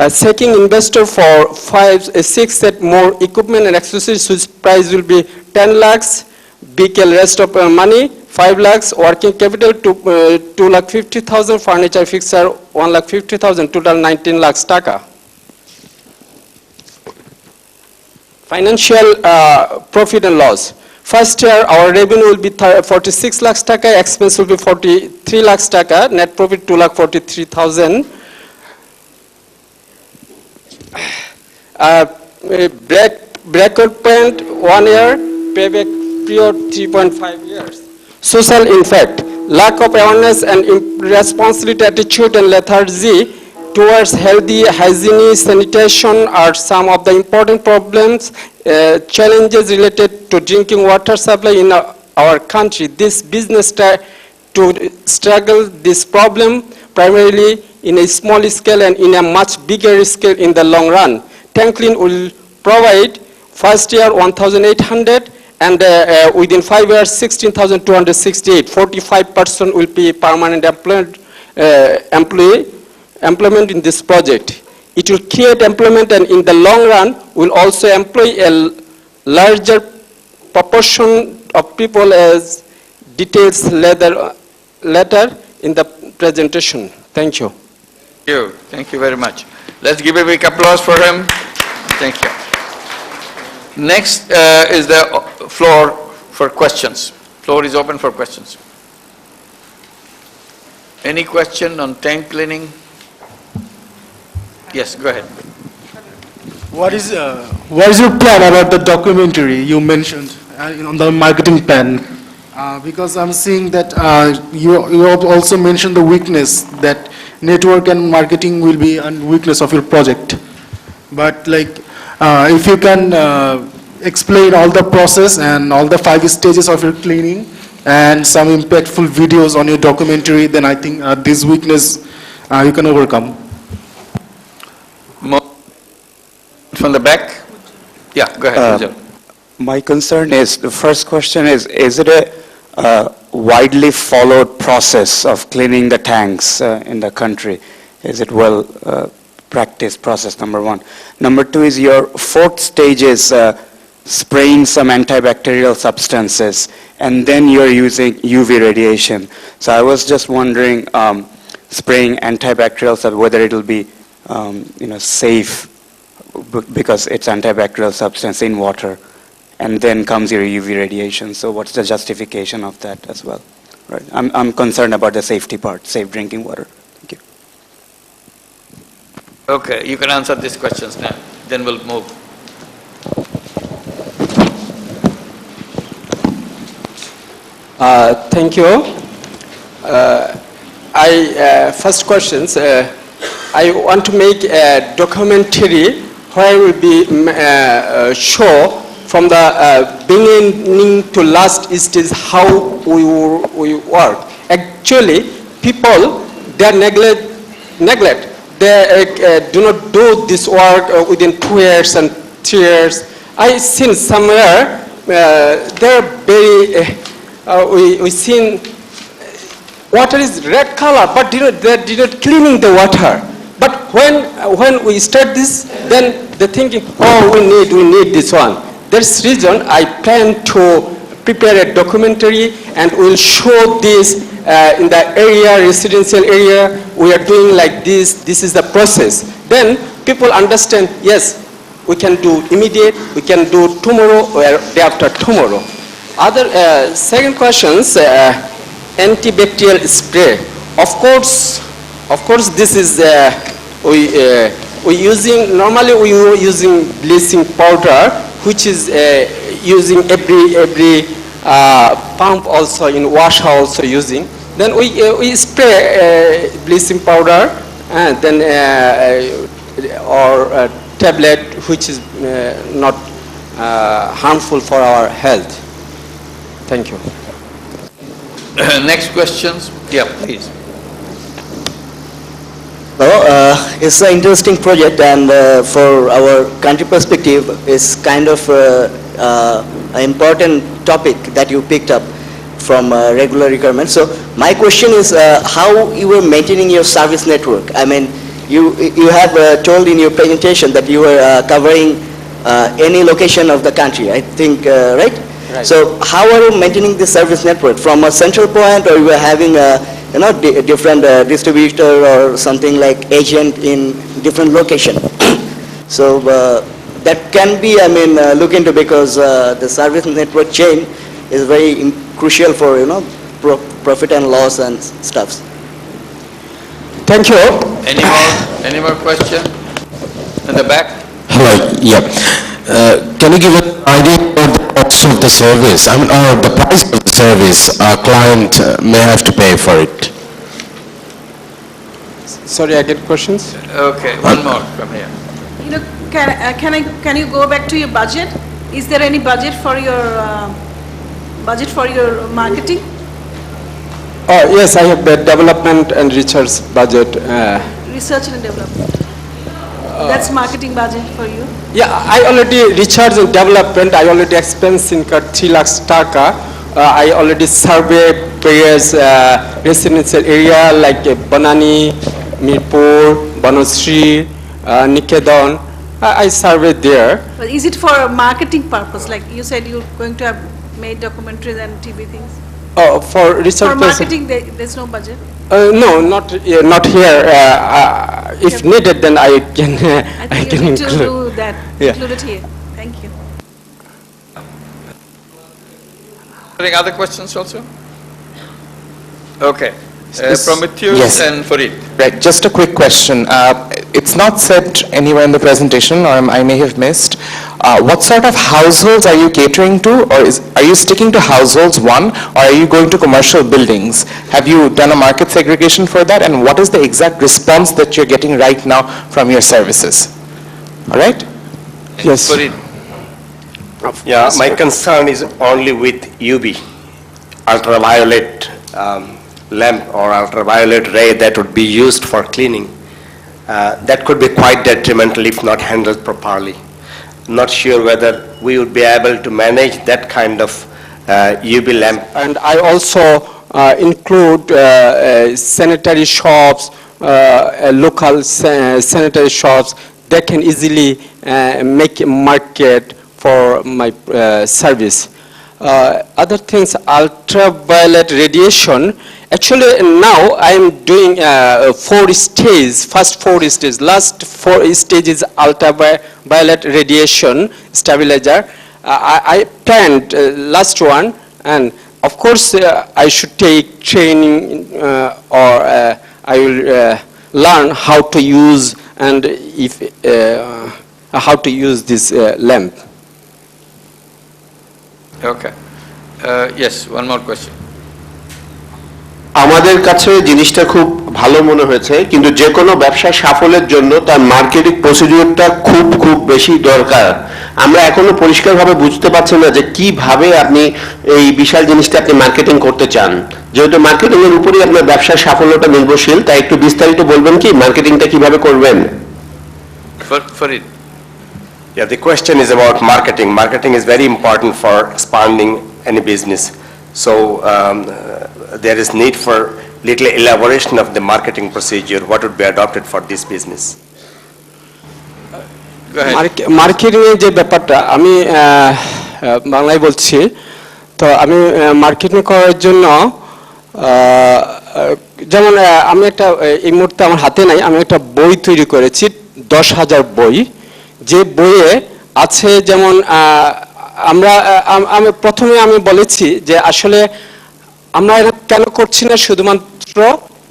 Seeking investor for 6 set more equipment and accessories whose price will be 10 lakhs, vehicle rest of money 5 lakhs, working capital 2 lakh 50,000, furniture fixture 1 lakh 50,000, total 19 lakhs taka. Financial profit and loss. First year, our revenue will be 46 lakhs taka, expense will be 43 lakhs taka, net profit 2 lakh 43,000. Breakout point 1 year, payback period 3.5 years. Social impact, lack of awareness and responsibility attitude and lethargy towards healthy hygiene, sanitation are some of the important problems, challenges related to drinking water supply in our country. This business to struggle this problem primarily in a small scale and in a much bigger scale in the long run. Tanklin will provide first year 1,800 and within 5 years 16,268. 45% will be permanent employment in this project. It will create employment and in the long run will also employ a larger proportion of people as details later in the presentation. Thank you. Thank you very much. Let's give a big applause for him. Thank you. Next is the floor for questions. Floor is open for questions. Any question on tank cleaning? Yes, go ahead. What is your plan about the documentary you mentioned on the marketing plan? Because I'm seeing that you have also mentioned the weakness that network and marketing will be a weakness of your project. But like, if you can explain all the process and all the 5 stages of your cleaning and some impactful videos on your documentary, then I think this weakness you can overcome. From the back? Yeah, go ahead. Rizal. My concern is, the first question is it a widely followed process of cleaning the tanks in the country? Is it well practiced process, number one? Number two is your 4th stage is spraying some antibacterial substances and then you're using UV radiation. So I was just wondering, spraying antibacterial, whether it will be safe because it's antibacterial substance in water, and then comes your UV radiation. So what's the justification of that as well? Right. I'm concerned about the safety part, safe drinking water. Thank you. Okay, you can answer these questions now. Then we'll move. Thank you. First questions. I want to make a documentary where will be show from the beginning to last stage how we work. Actually, people they neglect. They do not do this work within 2 years and 3 years. I seen somewhere they're very. We seen water is red color, but they did not cleaning the water. But when we start this, then they're thinking, oh, we need this one. That's the reason I plan to prepare a documentary and we'll show this in the area, residential area. We are doing like this. This is the process. Then people understand, yes, we can do immediate, we can do tomorrow or day after tomorrow. Other second questions, antibacterial spray. Of course, this is normally we were using bleaching powder, which is using every pump also in wash also using. Then we spray bleaching powder and then or tablet which is not harmful for our health. Thank you. Next questions? Yeah, please. Well, it's an interesting project, and for our country perspective, it's kind of important topic that you picked up from regular requirements. So my question is how you were maintaining your service network. I mean, you have told in your presentation that you were covering any location of the country, I think, right? Right. So how are you maintaining the service network? From a central point, or you are having a different distributor or something like agent in different location? So that can be, I mean, look into, because the service network chain is very crucial for, profit and loss and stuffs. Thank you. Any more question? In the back? Hello, yeah. Can you give an idea of the cost of the service, or the price of the service our client may have to pay for it? Sorry, I get questions? Okay, one more from here. Can you go back to your budget? Is there any budget for your marketing? Oh, yes, I have the development and research budget. Research and development. That's marketing budget for you? Yeah, I already research and development, I already expense incurred 3 lakhs taka. I already survey various residential area like Banani, Mirpur, Banasri, Nikedon. I surveyed there. But is it for a marketing purpose? Like you said, you're going to have made documentaries and TV things? For research For marketing, there's no budget? No, not here. If needed, then I can I think you need to do that, Yeah. include it here. Thank you. Any other questions also? Okay. Yes. Prometheus Yes. and Farid. Right, just a quick question. It's not said anywhere in the presentation, or I may have missed. What sort of households are you catering to, or are you sticking to households, one, or are you going to commercial buildings? Have you done a market segregation for that, and what is the exact response that you're getting right now from your services? All right? Yes. Farid. Yeah, my concern is only with UV, ultraviolet lamp or ultraviolet ray that would be used for cleaning. That could be quite detrimental if not handled properly. Not sure whether we would be able to manage that kind of UV lamp. And I also include sanitary shops, local sanitary shops that can easily make a market for my service. Other things, ultraviolet radiation. Actually, now I am doing 4 stages, first 4 stages. Last 4 stages ultraviolet radiation stabilizer. I planned last one, and of course I should take training or I will learn how to use and how to use this lamp. Okay. Yes, one more question. আমাদের কাছে জিনিসটা খুব ভালো মনে হয়েছে, কিন্তু যে কোনো ব্যবসায় সাফল্যের জন্য তার মার্কেটিং প্রসিডিউরটা খুব বেশি দরকার। আমরা এখনো পরিষ্কারভাবে বুঝতে পারছি না যে কিভাবে আপনি এই বিশাল জিনিসটা আপনি মার্কেটিং করতে চান। যেহেতু মার্কেটিং এর উপরই আপনার ব্যবসার সাফল্যটা নির্ভরশীল, তাই একটু বিস্তারিত বলবেন কি মার্কেটিংটা কিভাবে করবেন? Farid. Yeah, the question is about marketing. Marketing is very important for expanding any business. So there is need for little elaboration of the marketing procedure. What would be adopted for this business? Marketing এর যে ব্যাপারটা আমি বাংলায় বলছি, তো আমি marketing করার জন্য যেমন আমি একটা এই মুহূর্তে আমার হাতে নাই, আমি একটা বই তৈরি করেছি 10,000 বই, যে বইয়ে আছে যেমন আমি প্রথমে বলেছি যে আসলে আমরা এটা কেন করছি না, শুধুমাত্র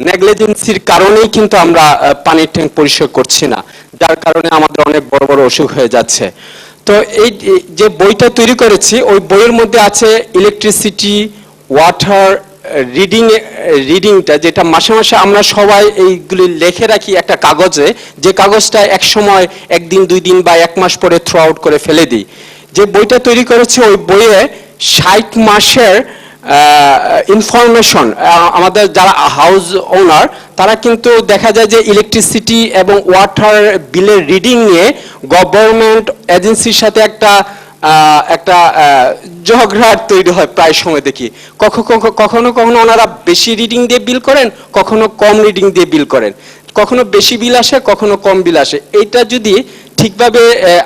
নেগলিজেন্সির কারণেই কিন্তু আমরা পানির ট্যাঙ্ক পরিষ্কার করছি না, যার কারণে আমাদের অনেক বড় বড় অসুখ হয়ে যাচ্ছে। তো এই যে বইটা তৈরি করেছি, ওই বইয়ের মধ্যে আছে ইলেকট্রিসিটি, ওয়াটার, রিডিংটা, যেটা মাসে মাসে আমরা সবাই এইগুলি লিখে রাখি একটা কাগজে, যে কাগজটা এক সময় 1 দিন 2 দিন বা 1 মাস পরে থ্রো আউট করে ফেলে দিই। যে বইটা তৈরি করেছি ওই বইয়ে 60 মাসের ইনফরমেশন, আমাদের যারা হাউস ওনার তারা কিন্তু দেখা যায় যে ইলেকট্রিসিটি এবং ওয়াটার বিলের রিডিং নিয়ে গভর্নমেন্ট এজেন্সির সাথে একটা একটা ঝগড়ার তৈরি হয় প্রায় সময় দেখি। কখনো কখনো ওনারা বেশি রিডিং দিয়ে বিল করেন, কখনো কম রিডিং দিয়ে বিল করেন, কখনো বেশি বিল আসে, কখনো কম বিল আসে। এইটা যদি ঠিকভাবে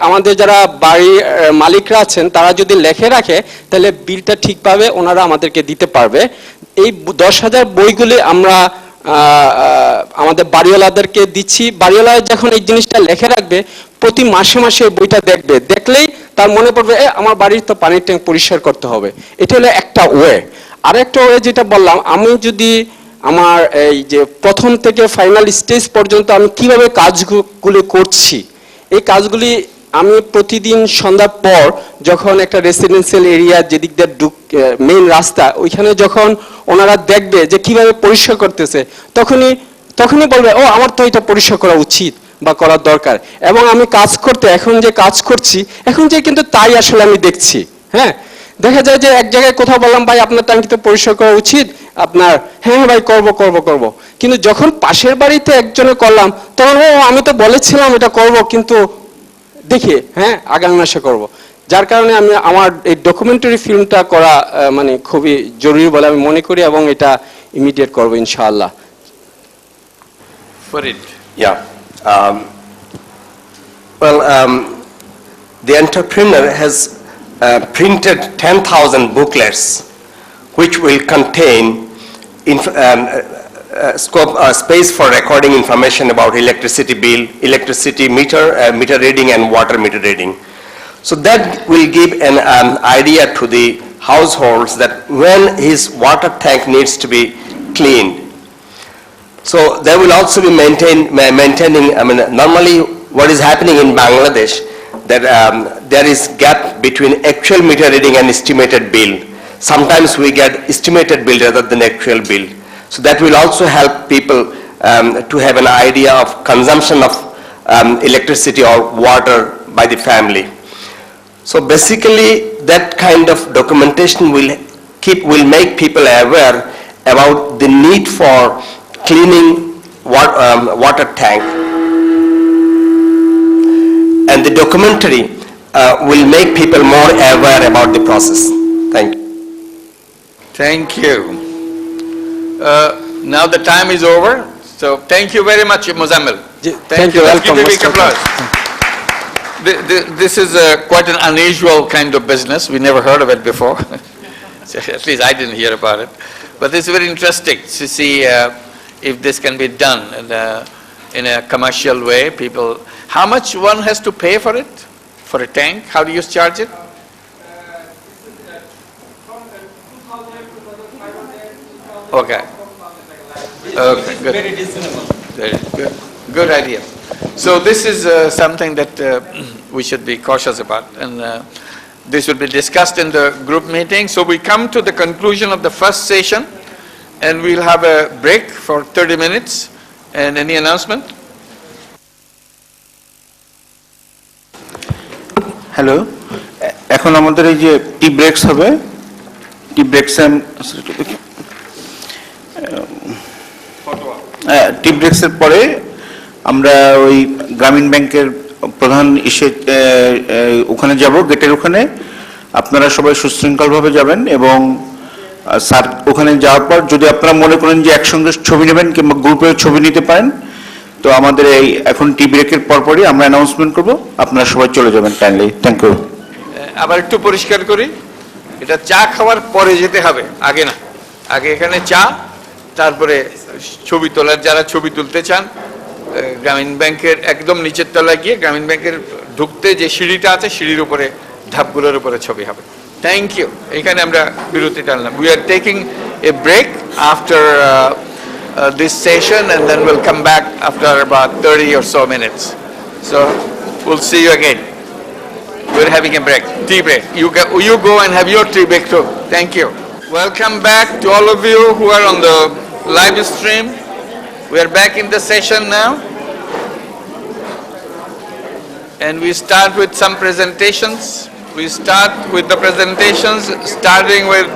আমাদের যারা বাড়ির মালিকরা আছেন তারা যদি লেখে রাখে, তাহলে বিলটা ঠিকভাবে ওনারা আমাদেরকে দিতে পারবে। এই 10,000 বইগুলি আমরা আমাদের বাড়িওয়ালাদেরকে দিচ্ছি। বাড়িওয়ালা যখন এই জিনিসটা লেখে রাখবে, প্রতি মাসে মাসে এই বইটা দেখবে, দেখলেই তার মনে পড়বে আমার বাড়ির তো পানির ট্যাঙ্ক পরিষ্কার করতে হবে। এটা হলো একটা ওয়ে। আরেকটা ওয়ে যেটা বললাম, আমি যদি আমার এই যে প্রথম থেকে ফাইনাল স্টেজ পর্যন্ত আমি কিভাবে কাজগুলি করছি, এই কাজগুলি আমি প্রতিদিন সন্ধ্যার পর যখন একটা রেসিডেন্সিয়াল এরিয়া যেদিক দিয়ে মেইন রাস্তা, ওইখানে যখন ওনারা দেখবে যে কিভাবে পরিষ্কার করতেছে, তখনই বলবে ও আমার তো এটা পরিষ্কার করা উচিত বা করার দরকার। এবং আমি কাজ করতে এখন যে কাজ করছি, এখন যে কিন্তু তাই আসলে আমি দেখছি। হ্যাঁ, দেখা যায় যে এক জায়গায় কোথাও বললাম ভাই আপনার ট্যাঙ্কি তো পরিষ্কার করা উচিত আপনার, হ্যাঁ ভাই করব। কিন্তু যখন পাশের বাড়িতে একজনে করলাম, তখন আমি তো বলেছিলাম এটা করব, কিন্তু দেখি হ্যাঁ আগামী মাসে করব। যার কারণে আমি আমার এই ডকুমেন্টারি ফিল্মটা করা মানে খুবই জরুরি বলে আমি মনে করি, এবং এটা ইমিডিয়েট করব ইনশাআল্লাহ। Farid. Yeah. Well, the entrepreneur has printed 10,000 booklets which will contain space for recording information about electricity bill, electricity meter reading and water meter reading. So that will give an idea to the households that when his water tank needs to be cleaned. So there will also be maintaining, I mean, normally what is happening in Bangladesh, that there is gap between actual meter reading and estimated bill. Sometimes we get estimated bill rather than actual bill. So that will also help people to have an idea of consumption of electricity or water by the family. So basically that kind of documentation will make people aware about the need for cleaning water tank, and the documentary will make people more aware about the process. Thank you. Thank you. Now the time is over, so thank you very much, Muzammil. Thank you. Let's give Welcome. a big applause. This is quite an unusual kind of business. We never heard of it before. So at least I didn't hear about it. But it's very interesting to see if this can be done in a commercial way. People, how much one has to pay for it, for a tank? How do you charge it? Okay. Okay, good. Very reasonable. Very good. Good idea. So this is something that we should be cautious about, and this will be discussed in the group meeting. So we come to the conclusion of the first session, and we'll have a break for 30 minutes. And any announcement? Hello, এখন আমাদের এই যে টি ব্রেকস হবে, টি ব্রেকসের পরে আমরা ওই গ্রামীণ ব্যাংকের প্রধান ওখানে যাব, গেটের ওখানে। আপনারা সবাই সুশৃঙ্খলভাবে যাবেন, এবং স্যার ওখানে যাওয়ার পর যদি আপনারা মনে করেন যে একসঙ্গে ছবি নেবেন কিংবা গ্রুপে ছবি নিতে পারেন, তো আমাদের এই এখন টি ব্রেকের পরপরই আমরা অ্যানাউন্সমেন্ট করব, আপনারা সবাই চলে যাবেন কাইন্ডলি। Thank you. আবার একটু পরিষ্কার করি, এটা চা খাওয়ার পরে যেতে হবে, আগে না। আগে এখানে চা, তারপরে ছবি তোলার, যারা ছবি তুলতে চান গ্রামীণ ব্যাংকের একদম নিচের তলায় গিয়ে গ্রামীণ ব্যাংকের ঢুকতে যে সিঁড়িটা আছে, সিঁড়ির উপরে ধাপগুলোর উপরে ছবি হবে। Thank you. এখানে আমরা বিরতি টানলাম। We are taking a break after this session, and then we'll come back after about 30 or so minutes. So we'll see you again. We're having a break, tea break. You go and have your tea break too. Thank you. Welcome back to all of you who are on the live stream. We are back in the session now, and we start with some presentations. We start with the presentations, starting with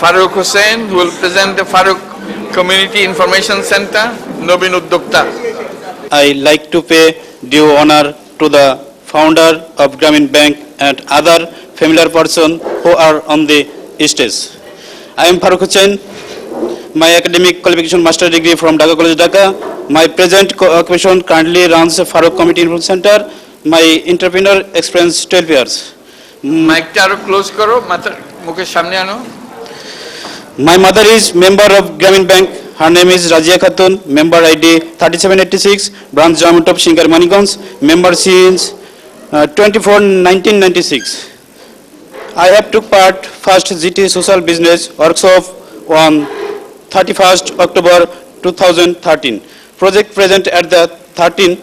Farooq Hussain, who will present the Farooq Community Information Center, Nobin Uddokta. I like to pay due honor to the founder of Grameen Bank, and other familiar persons who are on the stage. I am Farooq Hussain. My academic qualification master degree from Dhaka College, Dhaka. My present occupation currently runs Farooq Community Improvement Center. My entrepreneur experience 12 years. মাইকটা আরো close করো, মাথার মুখের সামনে আনো। My mother is member of Grameen Bank. Her name is Razia Khatun, member ID 3786, branch Government of Shinkar Maniganj, member since 1996. I have took part first GT Social Business Workshop on 31st October 2013. Project present at the 13th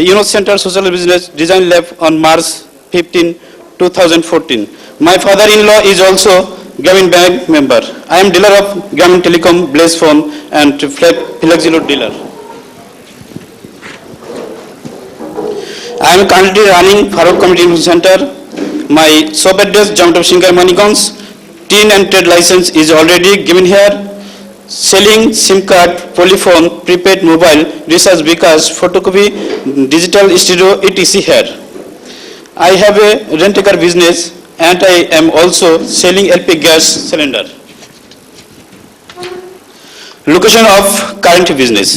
Youth Center Social Business Design Lab on March 15, 2014. My father-in-law is also Grameen Bank member. I am dealer of Grameen Telecom, Blaze Phone and Flexilo dealer. I am currently running Farooq Community Improvement Center. My shop address, Government of Shinkar Maniganj. TIN and trade license is already given here. Selling SIM card, polyphone, prepaid mobile, recharge because photocopy, digital stereo, etc. here. I have a rent-a-car business and I am also selling LP gas cylinder. Location of current business.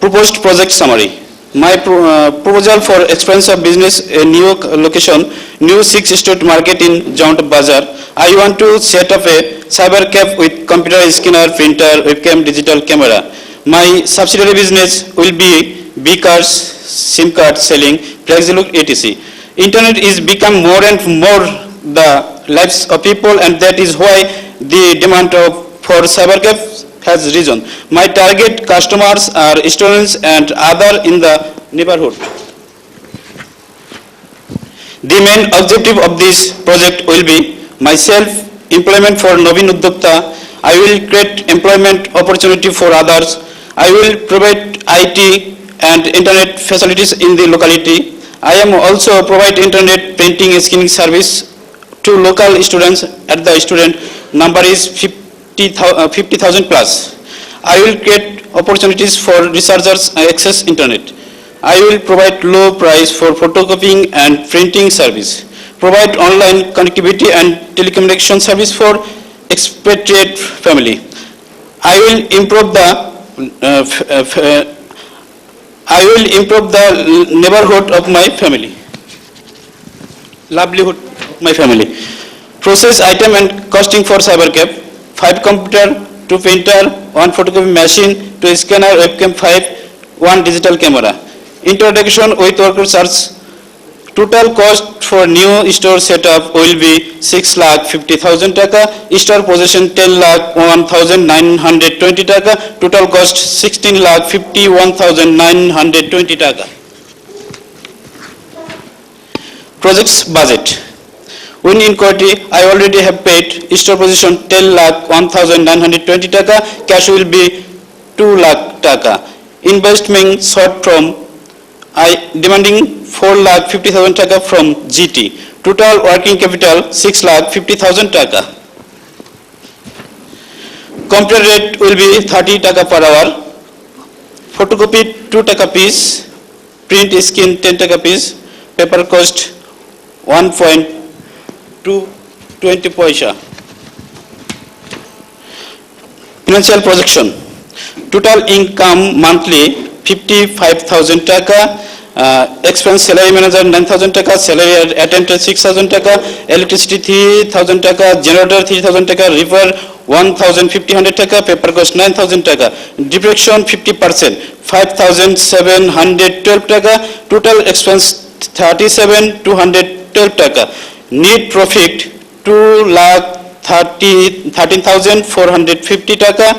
Proposed project summary. My proposal for expansion of business, a new location, new 6-store market in Jaunt Bazaar. I want to set up a cyber cafe with computer scanner, printer, webcam, digital camera. My subsidiary business will be B-cards, SIM card selling, Flexilo, etc. Internet is become more and more the lives of people, and that is why the demand for cyber cafe has risen. My target customers are students and other in the neighborhood. The main objective of this project will be myself employment for Novin Uddokta. I will create employment opportunity for others. I will provide IT and internet facilities in the locality. I am also provide internet printing and scanning service to local students at the student number is 50,000 plus. I will create opportunities for researchers access internet. I will provide low price for photocopying and printing service. Provide online connectivity and telecommunication service for expatriate family. I will improve the neighborhood of my family. Livelihood of my family. Process item and costing for cybercab. 5 computer, 2 printer, 1 photocopy machine, 2 scanner, webcam 5, 1 digital camera. Introduction with worker search. Total cost for new store setup will be 6,50,000 taka. Store possession 10,01,920 taka. Total cost 16,51,920 taka. Project's budget. When inquiry, I already have paid store position 10,01,920 taka. Cash will be 2 lakh taka. Investment short term, I demanding 4,50,000 taka from GT. Total working capital 6,50,000 taka. Computer rate will be 30 taka per hour. Photocopy 2 taka piece. Print scan 10 taka piece. Paper cost 1.220 paisa. Financial projection. Total income monthly 55,000 taka. Expense salary manager 9,000 taka, salary attendant 6,000 taka, electricity 3,000 taka, generator 3,000 taka, repair 1,500 taka, paper cost 9,000 taka, depreciation 50%, 5,712 taka, total expense 37,212 taka, net profit 2,13,450 taka,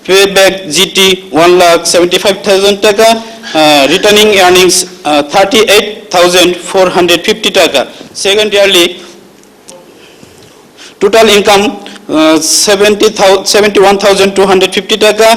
payback GT 1,75,000 taka, returning earnings 38,450 taka. Second yearly total income 71,250 taka.